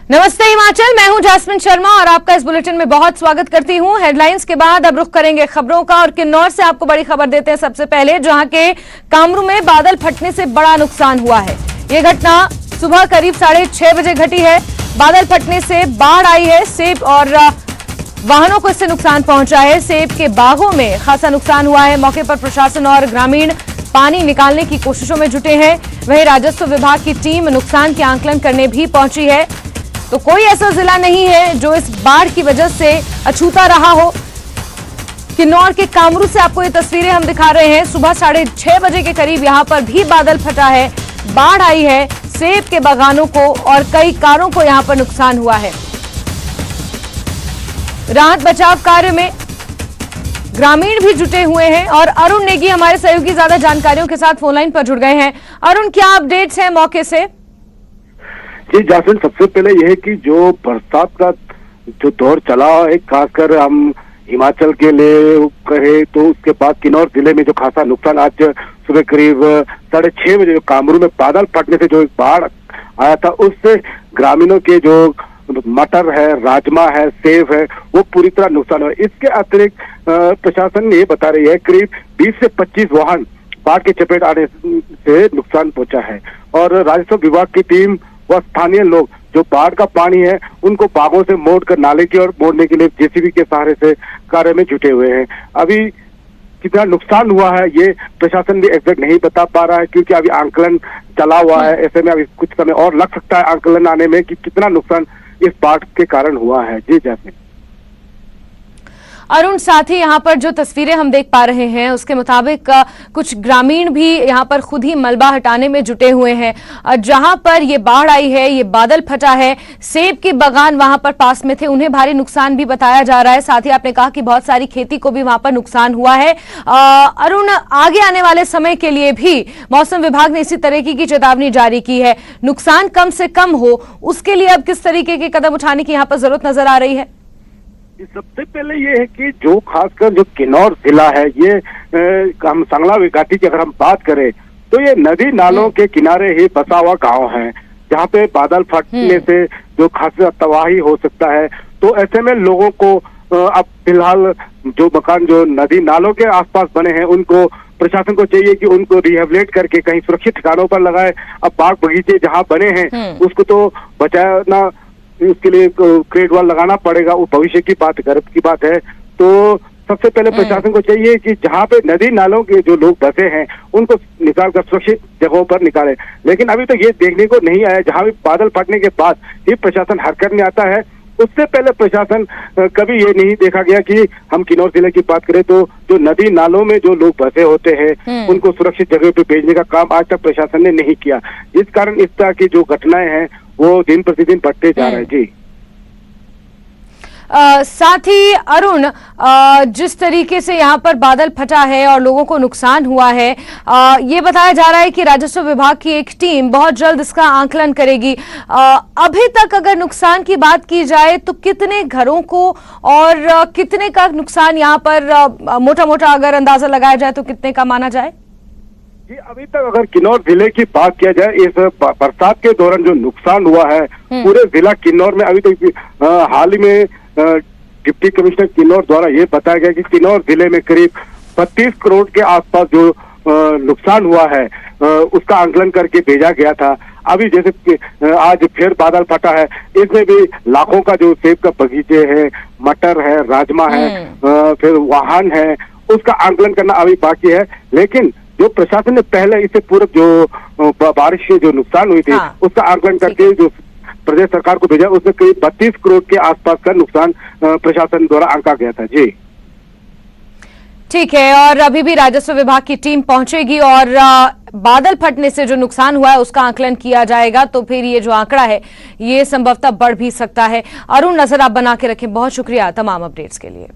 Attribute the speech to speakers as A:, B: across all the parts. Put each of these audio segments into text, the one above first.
A: नमस्ते हिमाचल, मैं हूं जास्मिन शर्मा और आपका इस बुलेटिन में बहुत स्वागत करती हूं। हेडलाइंस के बाद अब रुख करेंगे खबरों का और किन्नौर से आपको बड़ी खबर देते हैं। सबसे पहले जहां के कामरू में बादल फटने से बड़ा नुकसान हुआ है। ये घटना सुबह करीब 6:30 बजे घटी है। बादल फटने से बाढ़ आई है। सेब और वाहनों को इससे नुकसान पहुंचा है। सेब के बागों में खासा नुकसान हुआ है। मौके पर प्रशासन और ग्रामीण पानी निकालने की कोशिशों में जुटे हैं। वहीं राजस्व विभाग की टीम नुकसान के आंकलन करने भी पहुंची है। तो कोई ऐसा जिला नहीं है जो इस बाढ़ की वजह से अछूता रहा हो। किन्नौर के कामरू से आपको ये तस्वीरें हम दिखा रहे हैं। सुबह 6:30 बजे के करीब यहां पर भी बादल फटा है, बाढ़ आई है। सेब के बागानों को और कई कारों को यहां पर नुकसान हुआ है। राहत बचाव कार्य में ग्रामीण भी जुटे हुए हैं और अरुण नेगी हमारे सहयोगी ज्यादा जानकारियों के साथ फोनलाइन पर जुड़ गए हैं। अरुण, क्या अपडेट्स हैं मौके से?
B: जी जासमिन, सबसे पहले यह है कि जो बरसात का जो दौर चला है, खासकर हम हिमाचल के लिए कहे तो उसके बाद किन्नौर जिले में जो खासा नुकसान आज सुबह करीब 6:30 बजे कामरू में बादल फटने से जो एक बाढ़ आया था, उससे ग्रामीणों के जो मटर है, राजमा है, सेब है, वो पूरी तरह नुकसान हुआ। इसके अतिरिक्त प्रशासन ने ये बता रही है करीब 20 से 25 वाहन बाढ़ की चपेट आने से नुकसान पहुंचा है। और राजस्व विभाग की टीम व स्थानीय लोग जो बाढ़ का पानी है उनको बागों से मोड़कर नाले की ओर मोड़ने के लिए जेसीबी के सहारे से कार्य में जुटे हुए हैं। अभी कितना नुकसान हुआ है ये प्रशासन भी एग्जैक्ट नहीं बता पा रहा है, क्योंकि अभी आंकलन चला हुआ है। ऐसे में अभी कुछ समय और लग सकता है आंकलन आने में कि कितना नुकसान इस बाढ़ के कारण हुआ है। जी जैस्मिन।
A: अरुण, साथ ही यहाँ पर जो तस्वीरें हम देख पा रहे हैं उसके मुताबिक कुछ ग्रामीण भी यहाँ पर खुद ही मलबा हटाने में जुटे हुए हैं। जहाँ पर ये बाढ़ आई है, ये बादल फटा है, सेब के बागान वहां पर पास में थे, उन्हें भारी नुकसान भी बताया जा रहा है। साथ ही आपने कहा कि बहुत सारी खेती को भी वहां पर नुकसान हुआ है। अरुण, आगे आने वाले समय के लिए भी मौसम विभाग ने इसी तरीके की चेतावनी जारी की है। नुकसान कम से कम हो उसके लिए अब किस तरीके के कदम उठाने की यहाँ पर जरूरत नजर आ रही है?
B: सबसे पहले ये है कि जो खासकर जो किन्नौर जिला है, ये हम सांगला घाटी की अगर हम बात करें तो ये नदी नालों के किनारे ही बसा हुआ गांव है, जहाँ पे बादल फटने से जो खासा तबाही हो सकता है। तो ऐसे में लोगों को अब फिलहाल जो मकान जो नदी नालों के आसपास बने हैं उनको प्रशासन को चाहिए कि उनको रिहेबिलिट करके कहीं सुरक्षित ठिकानों पर लगाए। अब बाग बगीचे जहाँ बने हैं उसको तो बचाना, उसके लिए क्रेड वॉल लगाना पड़ेगा, वो भविष्य की बात गर्व की बात है। तो सबसे पहले प्रशासन को चाहिए कि जहाँ पे नदी नालों के जो लोग बसे हैं उनको निकाल कर सुरक्षित जगहों पर निकाले। लेकिन अभी तक ये देखने को नहीं आया, जहाँ भी बादल फटने के बाद ही प्रशासन हरकत में आता है। उससे पहले प्रशासन कभी ये नहीं देखा गया कि हम किन्नौर जिले की बात करें तो जो नदी नालों में जो लोग बसे होते हैं उनको सुरक्षित जगह पे भेजने का काम आज तक प्रशासन ने नहीं किया। इस कारण इस तरह की जो घटनाएं हैं वो दिन प्रतिदिन बढ़ते जा रहे हैं। जी
A: साथ ही अरुण, जिस तरीके से यहाँ पर बादल फटा है और लोगों को नुकसान हुआ है, ये बताया जा रहा है कि राजस्व विभाग की एक टीम बहुत जल्द इसका आंकलन करेगी। अभी तक अगर नुकसान की बात की जाए तो कितने घरों को और कितने का नुकसान यहाँ पर मोटा मोटा अगर अंदाजा लगाया जाए तो कितने का माना जाए?
B: जी अभी तक अगर किन्नौर जिले की बात किया जाए, इस बरसात के दौरान जो नुकसान हुआ है पूरे जिला किन्नौर में, अभी तक हाल ही में डिप्टी कमिश्नर किन्नौर द्वारा ये बताया गया कि किन्नौर जिले में करीब 32 करोड़ के आसपास जो नुकसान हुआ है उसका आंकलन करके भेजा गया था। अभी जैसे आज फिर बादल फटा है, इसमें भी लाखों का जो सेब का बगीचे है, मटर है, राजमा है, फिर वाहन है, उसका आंकलन करना अभी बाकी है। लेकिन जो प्रशासन ने पहले इससे पूर्व जो बारिश से जो नुकसान हुई थी उसका आंकलन करके जो प्रदेश सरकार को भेजा, उसमें करीब 32 करोड़ के आसपास का नुकसान प्रशासन द्वारा आंका गया था। जी
A: ठीक है, और अभी भी राजस्व विभाग की टीम पहुंचेगी और बादल फटने से जो नुकसान हुआ है उसका आंकलन किया जाएगा। तो फिर ये जो आंकड़ा है ये संभवतः बढ़ भी सकता है। अरुण, नजर आप बना के रखें। बहुत शुक्रिया तमाम अपडेट्स के लिए।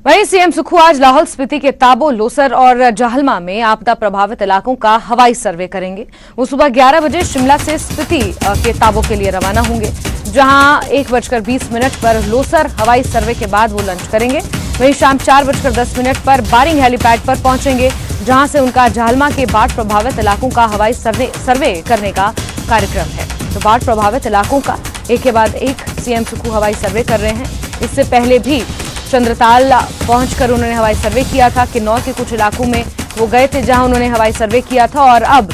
A: वहीं सीएम सुक्खू आज लाहौल स्पीति के ताबो, लोसर और जाहलमा में आपदा प्रभावित इलाकों का हवाई सर्वे करेंगे। वो सुबह 11 बजे शिमला से स्पीति के ताबो के लिए रवाना होंगे, जहां 1:20 पर लोसर हवाई सर्वे के बाद वो लंच करेंगे। वहीं शाम 4:10 पर बारिंग हेलीपैड पर पहुंचेंगे, जहां से उनका जाहलमा के बाढ़ प्रभावित इलाकों का हवाई सर्वे करने का कार्यक्रम है। तो बाढ़ प्रभावित इलाकों का एक के बाद एक सीएम सुक्खू हवाई सर्वे कर रहे हैं। इससे पहले भी चंद्रताल पहुंचकर उन्होंने हवाई सर्वे किया था। किन्नौर के कुछ इलाकों में वो गए थे जहां उन्होंने हवाई सर्वे किया था और अब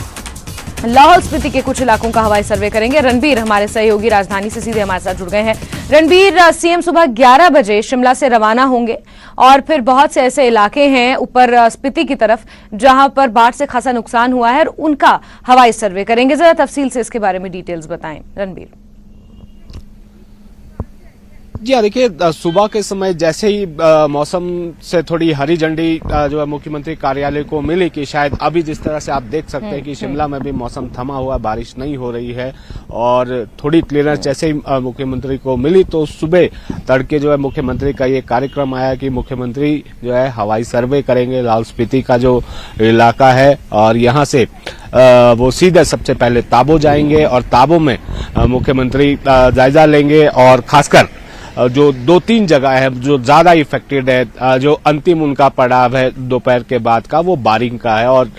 A: लाहौल स्पीति के कुछ इलाकों का हवाई सर्वे करेंगे। रणबीर हमारे सहयोगी राजधानी से सीधे हमारे साथ जुड़ गए हैं। रणबीर, सीएम सुबह 11 बजे शिमला से रवाना होंगे और फिर बहुत से ऐसे इलाके हैं ऊपर स्पीति की तरफ जहां पर बाढ़ से खासा नुकसान हुआ है और उनका हवाई सर्वे करेंगे। जरा तफसील से इसके बारे में डिटेल्स बताएं रणबीर।
C: जी हाँ, देखिए सुबह के समय जैसे ही मौसम से थोड़ी हरी झंडी जो है मुख्यमंत्री कार्यालय को मिली कि शायद अभी जिस तरह से आप देख सकते हैं कि शिमला में भी मौसम थमा हुआ, बारिश नहीं हो रही है और थोड़ी क्लियरेंस जैसे ही मुख्यमंत्री को मिली तो सुबह तड़के जो है मुख्यमंत्री का ये कार्यक्रम आया कि मुख्यमंत्री जो है हवाई सर्वे करेंगे लाहौल स्पीति का जो इलाका है और यहाँ से वो सीधे सबसे पहले ताबो जाएंगे और ताबो में मुख्यमंत्री जायजा लेंगे और खासकर जो 2-3 जगह है जो ज्यादा इफेक्टेड है, जो अंतिम उनका पड़ाव है दोपहर के बाद का, वो बारिंग का है और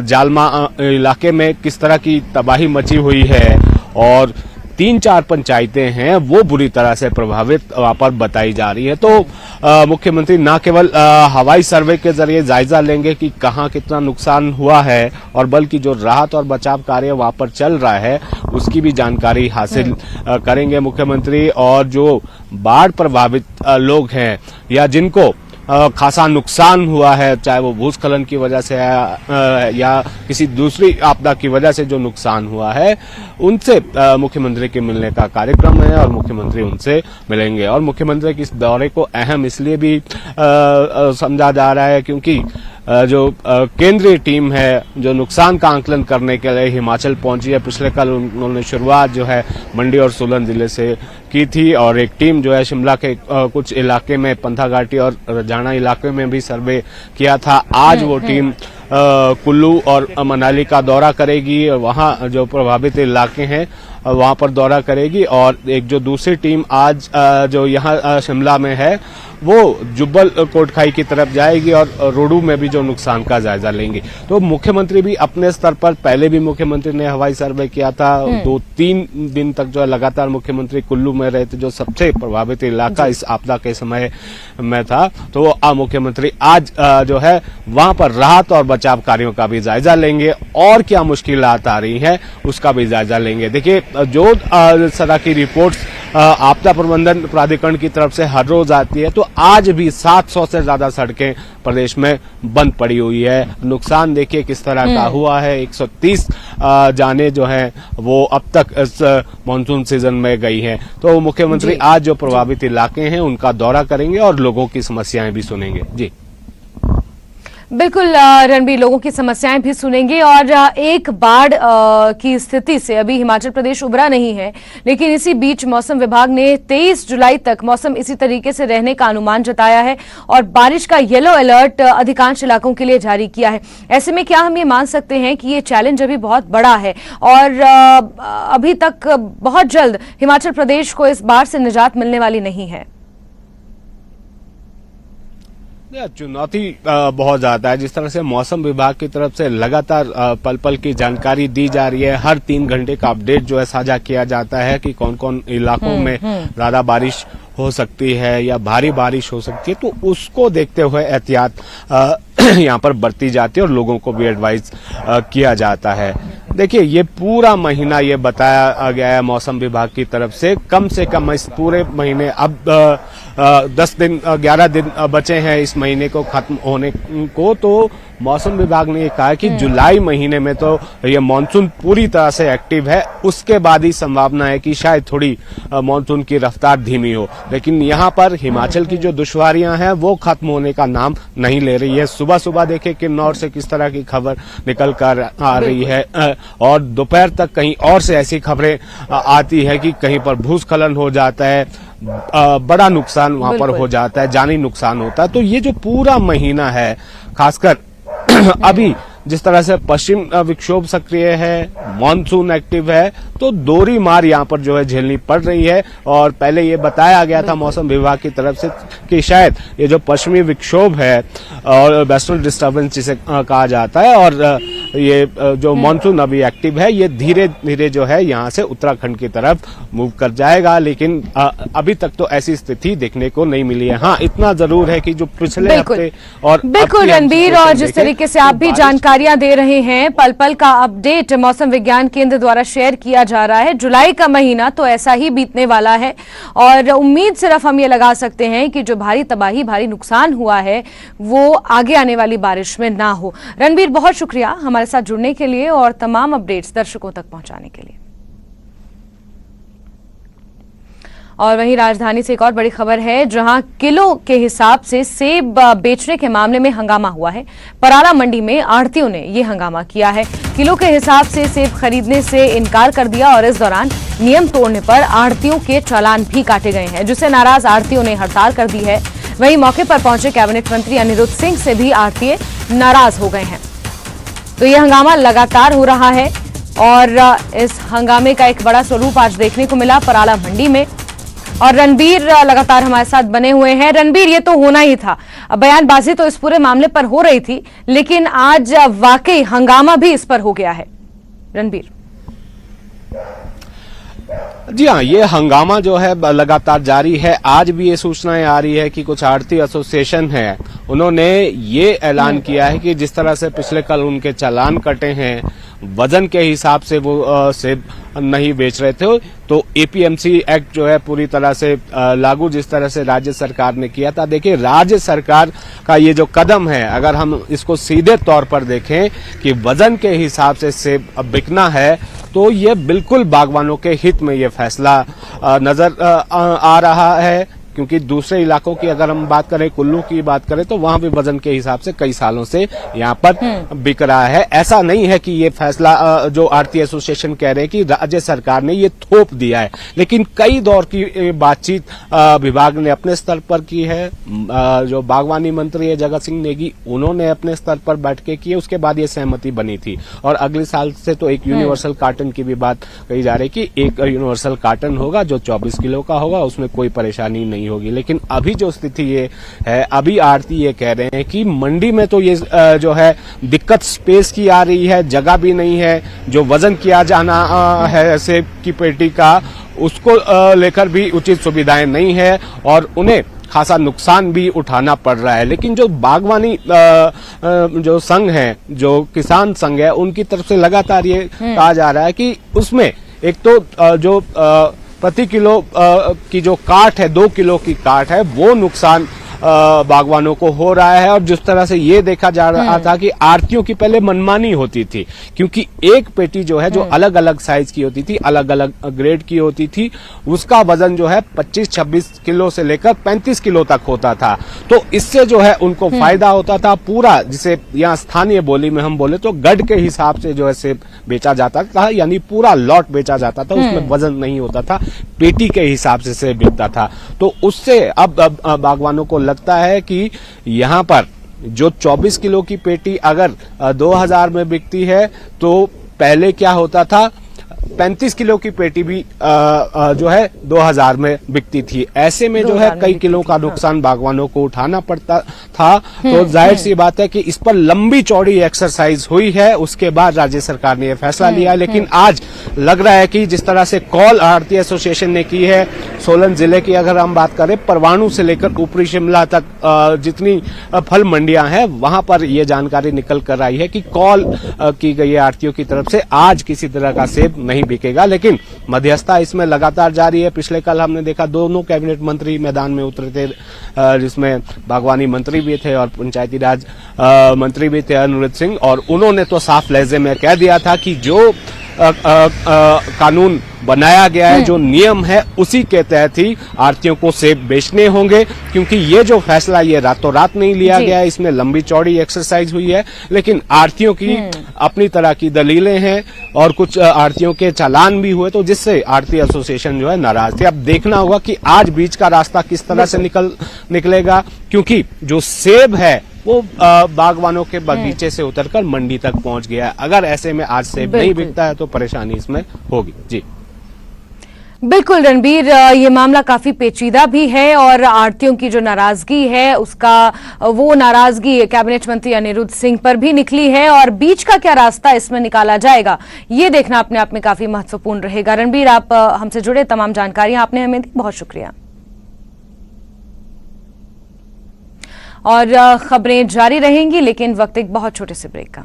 C: जालमा इलाके में किस तरह की तबाही मची हुई है और 3-4 पंचायतें हैं वो बुरी तरह से प्रभावित वहां पर बताई जा रही है। तो मुख्यमंत्री न केवल हवाई सर्वे के जरिए जायजा लेंगे कि कहां कितना नुकसान हुआ है और बल्कि जो राहत और बचाव कार्य वहां पर चल रहा है उसकी भी जानकारी हासिल करेंगे मुख्यमंत्री। और जो बाढ़ प्रभावित लोग हैं या जिनको खासा नुकसान हुआ है, चाहे वो भूस्खलन की वजह से या किसी दूसरी आपदा की वजह से जो नुकसान हुआ है, उनसे मुख्यमंत्री के मिलने का कार्यक्रम है और मुख्यमंत्री उनसे मिलेंगे। और मुख्यमंत्री के इस दौरे को अहम इसलिए भी समझा जा रहा है क्योंकि जो केंद्रीय टीम है जो नुकसान का आंकलन करने के लिए हिमाचल पहुंची है। पिछले कल उन्होंने शुरुआत जो है मंडी और सोलन जिले से की थी और एक टीम जो है शिमला के कुछ इलाके में पंथाघाटी और रजाना इलाके में भी सर्वे किया था। आज वो टीम कुल्लू और मनाली का दौरा करेगी, वहां जो प्रभावित इलाके हैं वहां पर दौरा करेगी और एक जो दूसरी टीम आज जो यहाँ शिमला में है वो जुब्बल कोटखाई की तरफ जाएगी और रोडू में भी जो नुकसान का जायजा लेंगे। तो मुख्यमंत्री भी अपने स्तर पर पहले भी मुख्यमंत्री ने हवाई सर्वे किया था, 2-3 दिन तक जो है लगातार मुख्यमंत्री कुल्लू में रहे थे जो सबसे प्रभावित इलाका इस आपदा के समय में था। तो मुख्यमंत्री आज जो है वहां पर राहत और बचाव कार्यों का भी जायजा लेंगे और क्या मुश्किलात आ रही है उसका भी जायजा लेंगे। देखिए जो तरह की रिपोर्ट्स आपदा प्रबंधन प्राधिकरण की तरफ से हर रोज आती है तो आज भी 700 से ज्यादा सड़कें प्रदेश में बंद पड़ी हुई है। नुकसान देखिए किस तरह का हुआ है, 130 जाने जो हैं वो अब तक इस मानसून सीजन में गई हैं। तो मुख्यमंत्री आज जो प्रभावित इलाके हैं उनका दौरा करेंगे और लोगों की समस्याएं भी सुनेंगे। जी
A: बिल्कुल रणबीर, लोगों की समस्याएं भी सुनेंगे और एक बाढ़ की स्थिति से अभी हिमाचल प्रदेश उबरा नहीं है, लेकिन इसी बीच मौसम विभाग ने 23 जुलाई तक मौसम इसी तरीके से रहने का अनुमान जताया है और बारिश का येलो अलर्ट अधिकांश इलाकों के लिए जारी किया है। ऐसे में क्या हम ये मान सकते हैं कि ये चैलेंज अभी बहुत बड़ा है और अभी तक बहुत जल्द हिमाचल प्रदेश को इस बाढ़ से निजात मिलने वाली नहीं है?
C: चुनौती बहुत ज्यादा है। जिस तरह से मौसम विभाग की तरफ से लगातार पल पल की जानकारी दी जा रही है, हर 3 घंटे का अपडेट जो है साझा किया जाता है कि कौन कौन इलाकों में ज्यादा बारिश हो सकती है या भारी बारिश हो सकती है, तो उसको देखते हुए एहतियात यहाँ पर बरती जाती है और लोगों को भी एडवाइस किया जाता है। देखिए ये पूरा महीना ये बताया गया है मौसम विभाग की तरफ से कम इस पूरे महीने अब 10 दिन 11 दिन बचे हैं इस महीने को खत्म होने को। तो मौसम विभाग ने ये कहा कि जुलाई महीने में तो ये मानसून पूरी तरह से एक्टिव है, उसके बाद ही संभावना है कि शायद थोड़ी मानसून की रफ्तार धीमी हो। लेकिन यहाँ पर हिमाचल की जो दुश्वारियां हैं वो खत्म होने का नाम नहीं ले रही है। सुबह सुबह देखे किन्नौर से किस तरह की खबर निकल कर आ रही है और दोपहर तक कहीं और से ऐसी खबरें आती है कि कहीं पर भूस्खलन हो जाता है, बड़ा नुकसान वहां पर हो जाता है, जानी नुकसान होता है। तो ये जो पूरा महीना है खासकर अभी जिस तरह से पश्चिम विक्षोभ सक्रिय है, मानसून एक्टिव है, तो तो दोहरी मार यहाँ पर जो है झेलनी पड़ रही है। और पहले ये बताया गया था मौसम विभाग की तरफ से कि शायद ये जो पश्चिमी विक्षोभ है और वेस्टर्न डिस्टर्बेंस जिसे कहा जाता है, और ये जो मानसून अभी एक्टिव है, ये धीरे धीरे जो है यहाँ से उत्तराखंड की तरफ मूव कर जाएगा। लेकिन अभी तक तो ऐसी स्थिति देखने को नहीं मिली है। हाँ, इतना जरूर है कि जो पिछले हफ्ते और
A: बिल्कुल रणबीर, और जिस तरीके से आप भी जानकारियां दे रहे हैं, पल पल का अपडेट मौसम विज्ञान केंद्र द्वारा शेयर किया जा रहा है। जुलाई का महीना तो ऐसा ही बीतने वाला है और उम्मीद सिर्फ हम ये लगा सकते हैं कि जो भारी तबाही, भारी नुकसान हुआ है वो आगे आने वाली बारिश में ना हो। रणबीर, बहुत शुक्रिया हमारे साथ जुड़ने के लिए और तमाम अपडेट्स दर्शकों तक पहुंचाने के लिए। और वहीं राजधानी से एक और बड़ी खबर है, जहां किलो के हिसाब से सेब बेचने के मामले में हंगामा हुआ है। पराला मंडी में आढ़तियों ने ये हंगामा किया है। किलो के हिसाब से सेब खरीदने से इनकार कर दिया और इस दौरान नियम तोड़ने पर आढ़तियों के चालान भी काटे गए हैं, जिससे नाराज आढ़तियों ने हड़ताल कर दी है। वहीं मौके पर पहुंचे कैबिनेट मंत्री अनिरुद्ध सिंह से भी आढ़तिये नाराज हो गए हैं। तो ये हंगामा लगातार हो रहा है और इस हंगामे का एक बड़ा स्वरूप आज देखने को मिला पराला मंडी में। और रणबीर लगातार हमारे साथ बने हुए हैं। रणबीर, ये तो होना ही था, बयानबाजी तो इस पूरे मामले पर हो रही थी, लेकिन आज वाकई हंगामा भी इस पर हो गया है। रणबीर
C: जी हाँ, ये हंगामा जो है लगातार जारी है। आज भी ये सूचनाएं आ रही है कि कुछ आढ़ती एसोसिएशन है, उन्होंने ये ऐलान किया है कि जिस तरह से पिछले कल उनके चालान कटे हैं, वजन के हिसाब से वो सेब नहीं बेच रहे थे, तो एपीएमसी एक्ट जो है पूरी तरह से लागू जिस तरह से राज्य सरकार ने किया था। देखिए, राज्य सरकार का ये जो कदम है, अगर हम इसको सीधे तौर पर देखें कि वजन के हिसाब से सेब बिकना है, तो ये बिल्कुल बागवानों के हित में ये फैसला नजर आ रहा है। क्योंकि दूसरे इलाकों की अगर हम बात करें, कुल्लू की बात करें, तो वहां भी वजन के हिसाब से कई सालों से यहाँ पर बिक रहा है। ऐसा नहीं है कि ये फैसला जो आढ़ती एसोसिएशन कह रहे हैं कि राज्य सरकार ने ये थोप दिया है, लेकिन कई दौर की बातचीत विभाग ने अपने स्तर पर की है। जो बागवानी मंत्री है जगत सिंह नेगी, उन्होंने अपने स्तर पर बैठकें की, उसके बाद ये सहमति बनी थी। और अगले साल से तो एक यूनिवर्सल कार्टन की भी बात कही जा रही है कि एक यूनिवर्सल कार्टन होगा जो 24 किलो का होगा, उसमें कोई परेशानी नहीं होगी। लेकिन अभी जो स्थिति ये है, अभी आढ़ती ये कह रहे हैं कि मंडी में तो ये जो है दिक्कत स्पेस की आ रही है, जगह भी नहीं है, जो वजन किया जाना है सेब की पेटी का, उसको लेकर भी उचित सुविधाएं नहीं है और उन्हें खासा नुकसान भी उठाना पड़ रहा है। लेकिन जो बागवानी जो संघ है, जो किसान संघ है, उनकी तरफ से लगातार ये कहा जा रहा है कि उसमें एक तो जो प्रति किलो की जो काट है, 2 किलो की काट है, वो नुकसान बागवानों को हो रहा है। और जिस तरह से ये देखा जा रहा था कि आढ़तियों की पहले मनमानी होती थी, क्योंकि एक पेटी जो है जो अलग अलग साइज की होती थी, अलग अलग ग्रेड की होती थी, उसका वजन जो है 25-26 किलो से लेकर 35 किलो तक होता था। तो इससे जो है उनको फायदा होता था। पूरा, जिसे यहाँ स्थानीय बोली में हम बोले तो गढ़ के हिसाब से जो है सेब बेचा जाता था, यानी पूरा लॉट बेचा जाता था, उसमें वजन नहीं होता था, पेटी के हिसाब से सेब बिकता था। तो उससे अब बागवानों को लगता है कि यहाँ पर जो 24 किलो की पेटी अगर 2000 में बिकती है, तो पहले क्या होता था, 35 किलो की पेटी भी जो है 2000 में बिकती थी। ऐसे में जो है कई किलो का नुकसान बागवानों को उठाना पड़ता था। तो जाहिर सी बात है कि इस पर लंबी चौड़ी एक्सरसाइज हुई है, उसके बाद राज्य सरकार ने यह फैसला लिया। लेकिन आज लग रहा है कि जिस तरह से कॉल आढ़ती एसोसिएशन ने की है, सोलन जिले की अगर हम बात करें, परवाणु से लेकर ऊपरी शिमला तक जितनी फल मंडियां हैं, वहां पर यह जानकारी निकल कर आई है कि कॉल की गई है आढ़तियों की तरफ से, आज किसी तरह का सेब नहीं बिकेगा। लेकिन मध्यस्थता इसमें लगातार जारी है। पिछले कल हमने देखा दोनों कैबिनेट मंत्री मैदान में उतरे थे, जिसमें बागवानी मंत्री भी थे और पंचायती राज मंत्री भी थे अनिरुद्ध सिंह, और उन्होंने तो साफ लहजे में कह दिया था कि जो कानून बनाया गया है, जो नियम है, उसी के तहत ही आढ़तियों को सेब बेचने होंगे। क्योंकि ये जो फैसला ये रातों रात नहीं लिया गया है, इसमें लंबी चौड़ी एक्सरसाइज हुई है। लेकिन आढ़तियों की अपनी तरह की दलीलें हैं और कुछ आढ़तियों के चालान भी हुए, तो जिससे आढ़ती एसोसिएशन जो है नाराज थे। अब देखना होगा कि आज बीच का रास्ता किस तरह से निकलेगा, क्योंकि जो सेब है वो बागवानों के बगीचे से उतरकर मंडी तक पहुंच गया है। अगर ऐसे में आज सेब नहीं बिकता है तो परेशानी इसमें होगी। जी
A: बिल्कुल रणबीर, ये मामला काफी पेचीदा भी है और आढ़तियों की जो नाराजगी है उसका वो नाराजगी कैबिनेट मंत्री अनिरुद्ध सिंह पर भी निकली है और बीच का क्या रास्ता इसमें निकाला जाएगा ये देखना अपने आप में काफी महत्वपूर्ण रहेगा। रणबीर, आप हमसे जुड़े, तमाम जानकारियां आपने हमें दी, बहुत शुक्रिया। और खबरें जारी रहेंगी लेकिन वक्त एक बहुत छोटे से ब्रेक का।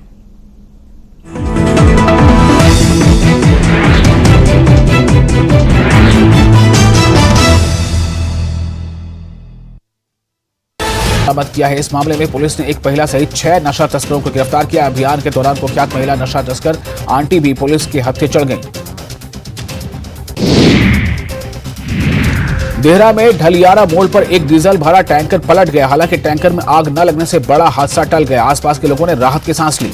D: बरामद किया है। इस मामले में पुलिस ने एक महिला सहित 6 नशा तस्करों को गिरफ्तार किया। अभियान के दौरान कुख्यात महिला नशा तस्कर आंटी भी पुलिस के हत्थे चढ़ गई। देहरा में ढलियारा मोड़ पर एक डीजल भरा टैंकर पलट गया। हालांकि टैंकर में आग न लगने से बड़ा हादसा टल गया। आसपास के लोगों ने राहत की सांस ली।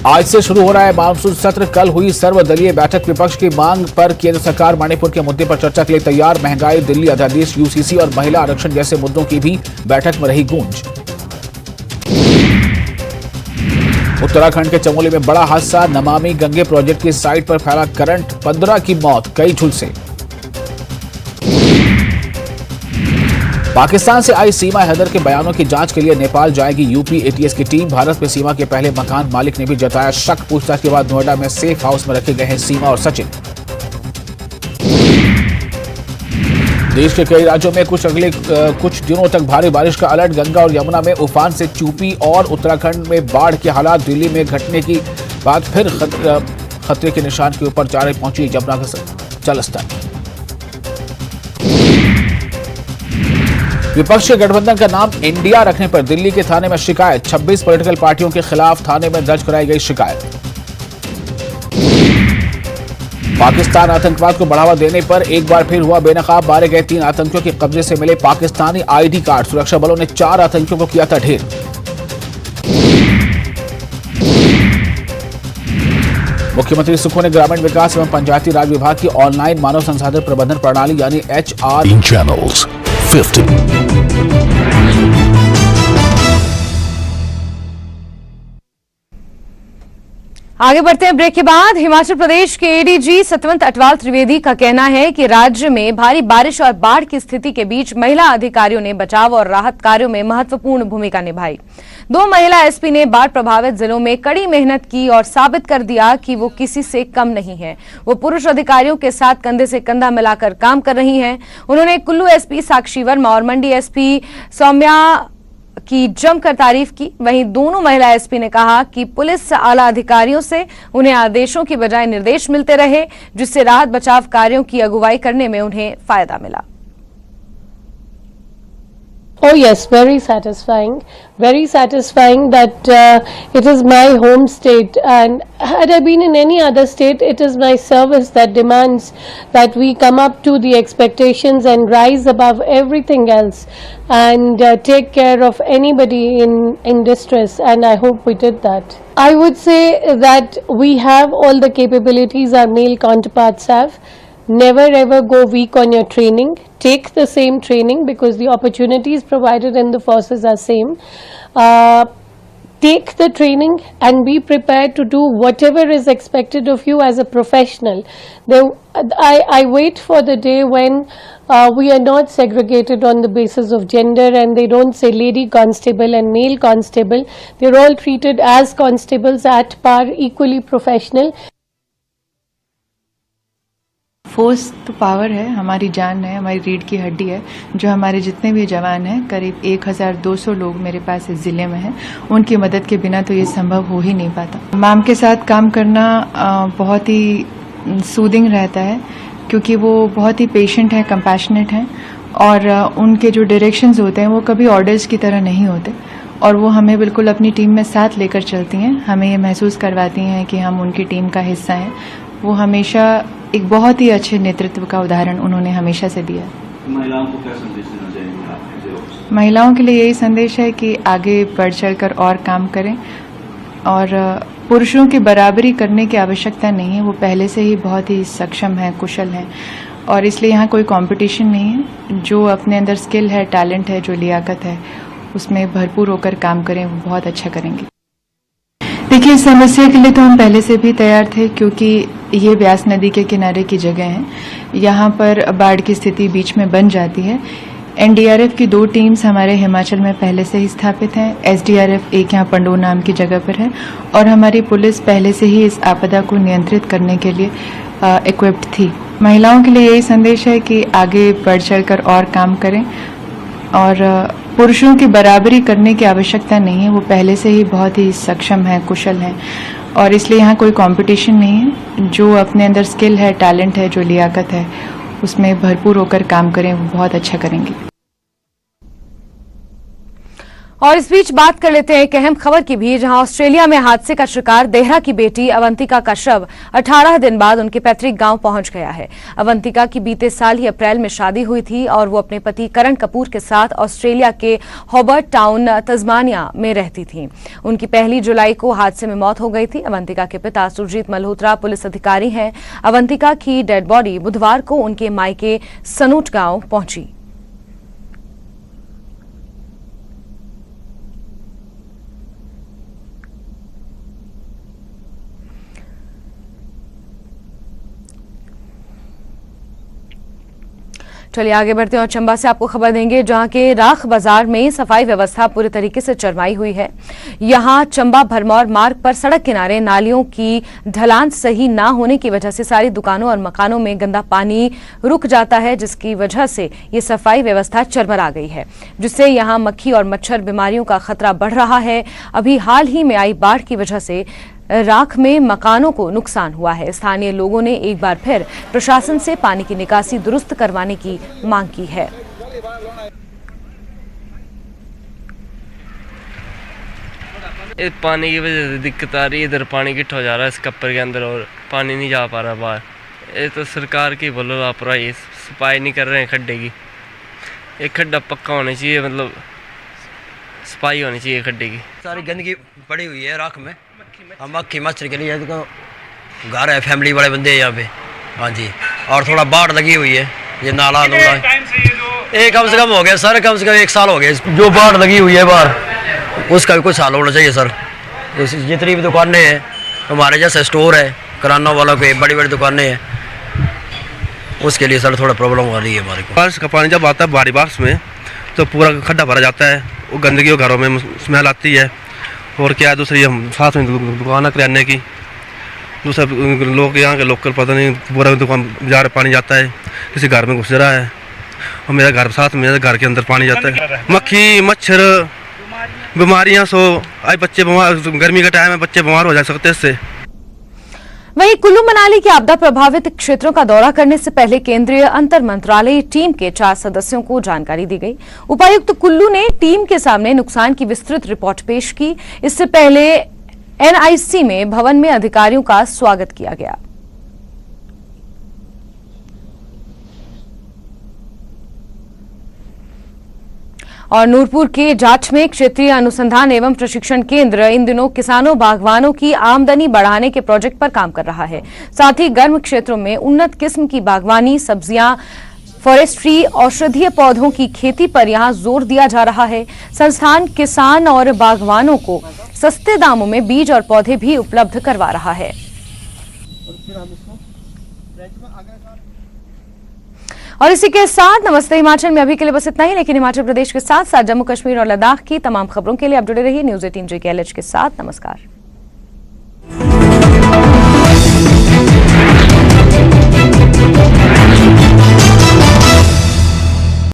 D: आज से शुरू हो रहा है मानसून सत्र। कल हुई सर्वदलीय बैठक। विपक्ष की मांग पर केंद्र सरकार मणिपुर के मुद्दे पर चर्चा के लिए तैयार। महंगाई, दिल्ली अध्यादेश, यूसीसी और महिला आरक्षण जैसे मुद्दों की भी बैठक में रही गूंज। उत्तराखंड के चमोली में बड़ा हादसा। नमामि गंगे प्रोजेक्ट की साइट पर फैला करंट, 15 की मौत, कई झुलसे। पाकिस्तान से आई सीमा हैदर के बयानों की जांच के लिए नेपाल जाएगी यूपी एटीएस की टीम। भारत में सीमा के पहले मकान मालिक ने भी जताया शक। पूछताछ के बाद नोएडा में सेफ हाउस में रखे गए हैं सीमा और सचिन। देश के कई राज्यों में कुछ दिनों तक भारी बारिश का अलर्ट। गंगा और यमुना में उफान से चूपी और उत्तराखंड में बाढ़ के हालात। दिल्ली में घटने की बाद फिर खतरे के निशान के ऊपर जा पहुंची जमुना का जलस्तर। विपक्ष के गठबंधन का नाम इंडिया रखने पर दिल्ली के थाने में शिकायत। 26 पॉलिटिकल पार्टियों के खिलाफ थाने में दर्ज कराई गई शिकायत। पाकिस्तान आतंकवाद को बढ़ावा देने पर एक बार फिर हुआ बेनकाब। मारे गए 3 आतंकियों के कब्जे से मिले पाकिस्तानी आईडी कार्ड। सुरक्षा बलों ने 4 आतंकियों को किया था ढेर। मुख्यमंत्री सुखो ने ग्रामीण विकास एवं पंचायती राज विभाग की ऑनलाइन मानव संसाधन प्रबंधन प्रणाली यानी HR
E: channels 50
A: आगे बढ़ते हैं ब्रेक के बाद। हिमाचल प्रदेश के एडीजी सतवंत अटवाल त्रिवेदी का कहना है कि राज्य में भारी बारिश और बाढ़ की स्थिति के बीच महिला अधिकारियों ने बचाव और राहत कार्यों में महत्वपूर्ण भूमिका निभाई। 2 महिला एसपी ने बाढ़ प्रभावित जिलों में कड़ी मेहनत की और साबित कर दिया कि वो किसी से कम नहीं है। वो पुरुष अधिकारियों के साथ कंधे से कंधा मिलाकर काम कर रही हैं। उन्होंने कुल्लू एसपी साक्षी वर्मा और मंडी एसपी सौम्या की जमकर तारीफ की। वहीं दोनों महिला एसपी ने कहा कि पुलिस आला अधिकारियों से उन्हें आदेशों की बजाय निर्देश मिलते रहे, जिससे राहत बचाव कार्यों की अगुवाई करने में उन्हें फायदा मिला।
F: Oh yes, very satisfying that it is my home state, and had I been in any other state, it is my service that demands that we come up to the expectations and rise above everything else and take care of anybody in distress, and I hope we did that. I would say that we have all the capabilities our male counterparts have. Never ever go weak on your training. Take the same training because the opportunities provided in the forces are same. Take the training and be prepared to do whatever is expected of you as a professional. I wait for the day when we are not segregated on the basis of gender and they don't say lady constable and male constable. They're all treated as constables at par, equally professional.
G: Force तो power है, हमारी जान है, हमारी रीढ़ की हड्डी है। जो हमारे जितने भी जवान हैं, करीब 1200 लोग मेरे पास इस जिले में हैं, उनकी मदद के बिना तो ये संभव हो ही नहीं पाता। मैम के साथ काम करना बहुत ही सूदिंग रहता है क्योंकि वो बहुत ही पेशेंट है, कंपैशनेट हैं और उनके जो डायरेक्शंस होते हैं वो कभी ऑर्डर्स की तरह नहीं होते और वो हमें बिल्कुल अपनी टीम में साथ लेकर चलती हैं। हमें ये महसूस करवाती हैं कि हम उनकी टीम का हिस्सा हैं। वो हमेशा एक बहुत ही अच्छे नेतृत्व का उदाहरण उन्होंने हमेशा से दिया।
H: महिलाओं को क्या संदेश देना चाहेंगे आप?
G: महिलाओं के लिए यही संदेश है कि आगे बढ़ चढ़कर और काम करें और पुरुषों की बराबरी करने की आवश्यकता नहीं है। वो पहले से ही बहुत ही सक्षम हैं, कुशल हैं और इसलिए यहाँ कोई कंपटीशन नहीं है। जो अपने अंदर स्किल है, टैलेंट है, जो लियाकत है, उसमें भरपूर होकर काम करें, वो बहुत अच्छा करेंगे। देखिए, इस समस्या के लिए तो हम पहले से भी तैयार थे, क्योंकि ये व्यास नदी के किनारे की जगह है। यहाँ पर बाढ़ की स्थिति बीच में बन जाती है। एनडीआरएफ की 2 टीम्स हमारे हिमाचल में पहले से ही स्थापित हैं। एसडीआरएफ एक यहाँ पंडोर नाम की जगह पर है, और हमारी पुलिस पहले से ही इस आपदा को नियंत्रित करने के लिए इक्विप्ड थी। महिलाओं के लिए यही संदेश है कि आगे बढ़ चढ़कर और काम करें, और पुरुषों की बराबरी करने की आवश्यकता नहीं है। वो पहले से ही बहुत ही सक्षम हैं, कुशल हैं, और इसलिए यहाँ कोई कंपटीशन नहीं है। जो अपने अंदर स्किल है, टैलेंट है, जो लियाकत है, उसमें भरपूर होकर काम करें, वो बहुत अच्छा करेंगे।
A: और इस बीच बात कर लेते हैं एक अहम खबर की भी, जहां ऑस्ट्रेलिया में हादसे का शिकार देहरा की बेटी अवंतिका का शव 18 दिन बाद उनके पैतृक गांव पहुंच गया है। अवंतिका की बीते साल ही अप्रैल में शादी हुई थी और वो अपने पति करण कपूर के साथ ऑस्ट्रेलिया के हॉबर्ट टाउन, तस्मानिया में रहती थी। उनकी 1 जुलाई को हादसे में मौत हो गई थी। अवंतिका के पिता सुरजीत मल्होत्रा पुलिस अधिकारी हैं। अवंतिका की डेड बॉडी बुधवार को उनके मायके सनूट गांव पहुंची। चलिए आगे बढ़ते हैं और चंबा से आपको खबर देंगे, जहां के राख बाजार में सफाई व्यवस्था पूरी तरीके से चरमाई हुई है। यहां चंबा भरमौर मार्ग पर सड़क किनारे नालियों की ढलान सही ना होने की वजह से सारी दुकानों और मकानों में गंदा पानी रुक जाता है, जिसकी वजह से ये सफाई व्यवस्था चरमरा गई है, जिससे यहां मक्खी और मच्छर बीमारियों का खतरा बढ़ रहा है। अभी हाल ही में आई बाढ़ की वजह से राख में मकानों को नुकसान हुआ है। स्थानीय लोगों ने एक बार फिर प्रशासन से पानी की निकासी दुरुस्त करवाने की मांग की है।
E: इस पानी की वजह से दिक्कत आ रही है। इधर पानी इकट्ठा हो जा रहा है इस कप्पर के अंदर और पानी नहीं जा पा रहा बाहर। ये तो सरकार की बोलो लापरवाही, सफाई नहीं कर रहे हैं खड्डे की। एक खड्डा पक्का होना चाहिए, मतलब सफाई होनी चाहिए खड्डे की।
I: सारी गंदगी पड़ी हुई है राख में, मक्खी मच्छर के लिए घर है, फैमिली वाले बंदे हैं यहाँ पे। हाँ जी, और थोड़ा बाढ़ लगी हुई है, ये नाला नूला एक कम से कम हो गया सर, कम से कम 1 साल हो गया जो बाढ़ लगी हुई है बाहर, उसका भी कुछ हाल होना चाहिए सर। जितनी भी दुकानें हैं हमारे जैसे स्टोर है, किराना वालों के बड़ी बड़ी दुकानें हैं, उसके लिए सर थोड़ा प्रॉब्लम हो रही है हमारे को।
J: बारिश का पानी जब आता है भारी बारिश में तो पूरा खड्डा भरा जाता है, वो गंदगी घरों में स्मेल आती है। और क्या है, दूसरी हम साथ में दुकान किराने की, दूसरा लोग यहाँ के लोकल पता नहीं पूरा दुकान जा पानी जाता है, किसी घर में घुस रहा है, और मेरा घर साथ मेरे घर के अंदर पानी जाता है। मक्खी मच्छर बीमारियाँ सो आज बच्चे बीमार, गर्मी का टाइम है, बच्चे बीमार हो जा सकते हैं इससे।
A: वहीं कुल्लू मनाली के आपदा प्रभावित क्षेत्रों का दौरा करने से पहले केंद्रीय अंतर मंत्रालयी टीम के 4 सदस्यों को जानकारी दी गई। उपायुक्त कुल्लू ने टीम के सामने नुकसान की विस्तृत रिपोर्ट पेश की। इससे पहले एनआईसी में भवन में अधिकारियों का स्वागत किया गया। और नूरपुर के जाट में क्षेत्रीय अनुसंधान एवं प्रशिक्षण केंद्र इन दिनों किसानों बागवानों की आमदनी बढ़ाने के प्रोजेक्ट पर काम कर रहा है। साथ ही गर्म क्षेत्रों में उन्नत किस्म की बागवानी, सब्जियां, फॉरेस्ट्री, औषधीय पौधों की खेती पर यहां जोर दिया जा रहा है। संस्थान किसान और बागवानों को सस्ते दामों में बीज और पौधे भी उपलब्ध करवा रहा है। और इसी के साथ नमस्ते हिमाचल में अभी के लिए बस इतना ही, लेकिन हिमाचल प्रदेश के साथ साथ जम्मू कश्मीर और लद्दाख की तमाम खबरों के लिए आप जुड़े रहिए न्यूज़ 18 JKLH के साथ। नमस्कार।